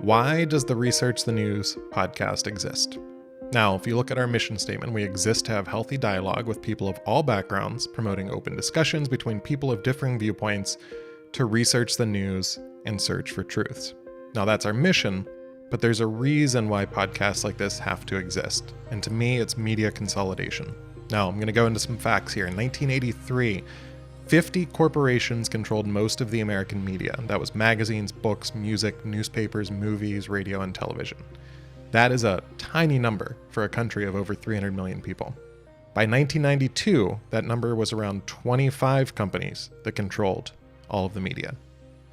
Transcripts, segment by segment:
Why does the Research the News podcast exist? Now, if you look at our mission statement, we exist to have healthy dialogue with people of all backgrounds, promoting open discussions between people of differing viewpoints to research the news and search for truths. Now, that's our mission, but there's a reason why podcasts like this have to exist. And to me, it's media consolidation. Now, I'm going to go into some facts here. In 1983, 50 corporations controlled most of the American media. That was magazines, books, music, newspapers, movies, radio, and television. That is a tiny number for a country of over 300 million people. By 1992, that number was around 25 companies that controlled all of the media.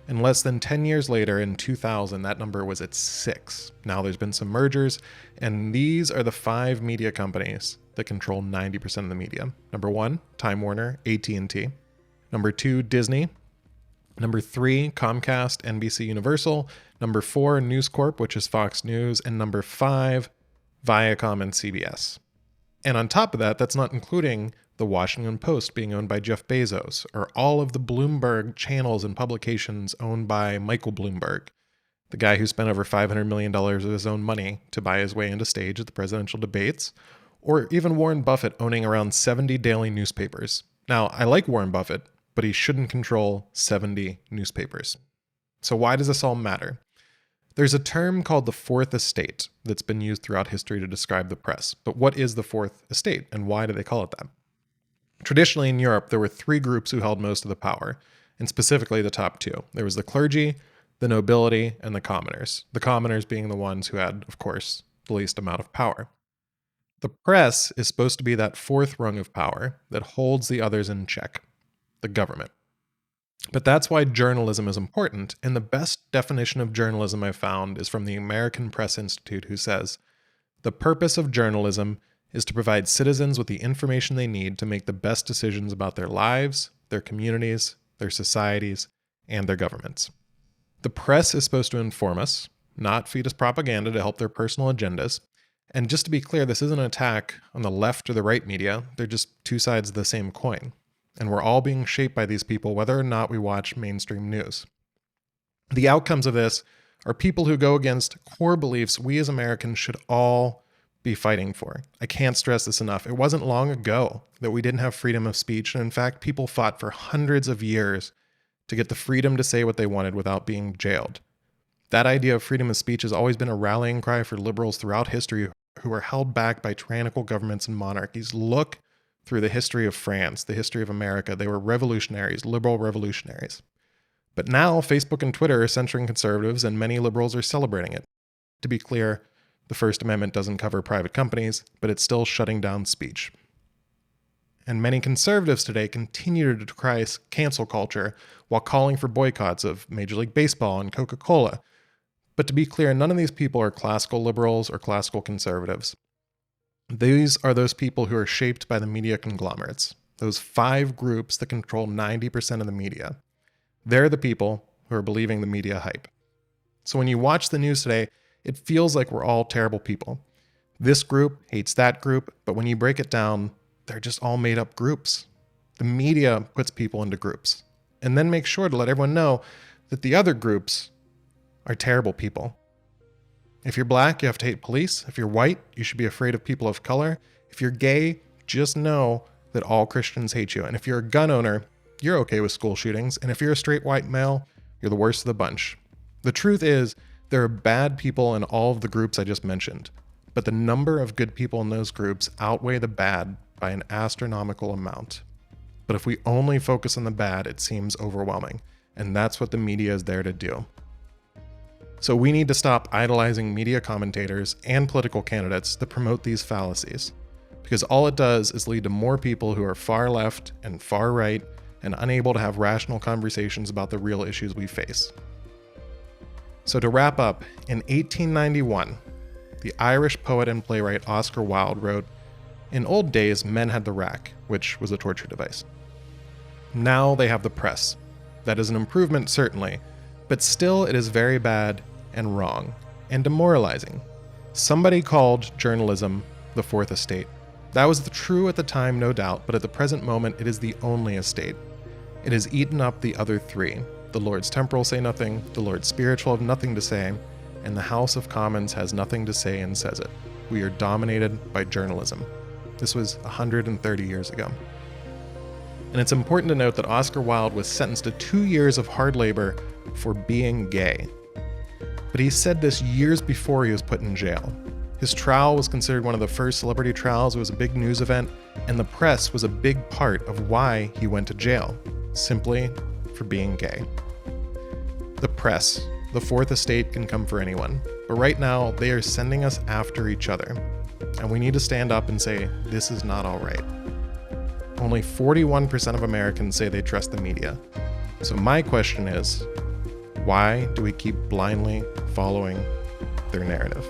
And less than 10 years later, in 2000, that number was at 6. Now there's been some mergers, and these are the 5 media companies that control 90% of the media. Number 1, Time Warner, AT&T. Number 2, Disney. Number 3, Comcast, NBC Universal. Number 4, News Corp, which is Fox News. And number 5, Viacom and CBS. And on top of that, that's not including the Washington Post being owned by Jeff Bezos, or all of the Bloomberg channels and publications owned by Michael Bloomberg, the guy who spent over $500 million of his own money to buy his way into stage at the presidential debates, or even Warren Buffett owning around 70 daily newspapers. Now, I like Warren Buffett, but he shouldn't control 70 newspapers. So why does this all matter? There's a term called the Fourth Estate that's been used throughout history to describe the press. But what is the Fourth Estate, and why do they call it that? Traditionally in Europe, there were 3 groups who held most of the power, and specifically the top 2. There was the clergy, the nobility, and the commoners. The commoners being the ones who had, of course, the least amount of power. The press is supposed to be that 4th rung of power that holds the others in check, the government. But that's why journalism is important, and the best definition of journalism I've found is from the American Press Institute, who says, "The purpose of journalism is to provide citizens with the information they need to make the best decisions about their lives, their communities, their societies, and their governments." The press is supposed to inform us, not feed us propaganda to help their personal agendas. And just to be clear, this isn't an attack on the left or the right media. They're just 2 sides of the same coin. And we're all being shaped by these people, whether or not we watch mainstream news. The outcomes of this are people who go against core beliefs we as Americans should all be fighting for. I can't stress this enough. It wasn't long ago that we didn't have freedom of speech. And in fact, people fought for hundreds of years to get the freedom to say what they wanted without being jailed. That idea of freedom of speech has always been a rallying cry for liberals throughout history who are held back by tyrannical governments and monarchies. Look through the history of France, the history of America. They were revolutionaries, liberal revolutionaries. But now Facebook and Twitter are censoring conservatives, and many liberals are celebrating it. To be clear, the First Amendment doesn't cover private companies, but it's still shutting down speech. And many conservatives today continue to decry cancel culture while calling for boycotts of Major League Baseball and Coca-Cola. But to be clear, none of these people are classical liberals or classical conservatives. These are those people who are shaped by the media conglomerates, those 5 groups that control 90% of the media. They're the people who are believing the media hype. So when you watch the news today, it feels like we're all terrible people. This group hates that group, but when you break it down, they're just all made up groups. The media puts people into groups, and then makes sure to let everyone know that the other groups are terrible people. If you're black, you have to hate police. If you're white, you should be afraid of people of color. If you're gay, just know that all Christians hate you. And if you're a gun owner, you're okay with school shootings. And if you're a straight white male, you're the worst of the bunch. The truth is, there are bad people in all of the groups I just mentioned, but the number of good people in those groups outweigh the bad by an astronomical amount. But if we only focus on the bad, it seems overwhelming. And that's what the media is there to do. So we need to stop idolizing media commentators and political candidates that promote these fallacies, because all it does is lead to more people who are far left and far right and unable to have rational conversations about the real issues we face. So to wrap up, in 1891, the Irish poet and playwright Oscar Wilde wrote, "In old days, men had the rack, which was a torture device. Now they have the press. That is an improvement, certainly, but still it is very bad and wrong and demoralizing. Somebody called journalism the Fourth Estate. That was true at the time, no doubt, but at the present moment, it is the only estate. It has eaten up the other 3. The Lord's temporal say nothing, the Lord's spiritual have nothing to say, and the House of Commons has nothing to say and says it. We are dominated by journalism. This was 130 years ago. And it's important to note that Oscar Wilde was sentenced to 2 years of hard labor for being gay. But he said this years before he was put in jail. His trial was considered one of the first celebrity trials. It was a big news event, and the press was a big part of why he went to jail, simply for being gay. The press, the fourth estate, can come for anyone, but right now they are sending us after each other, and we need to stand up and say, this is not all right. Only 41% of Americans say they trust the media. So my question is, why do we keep blindly following their narrative?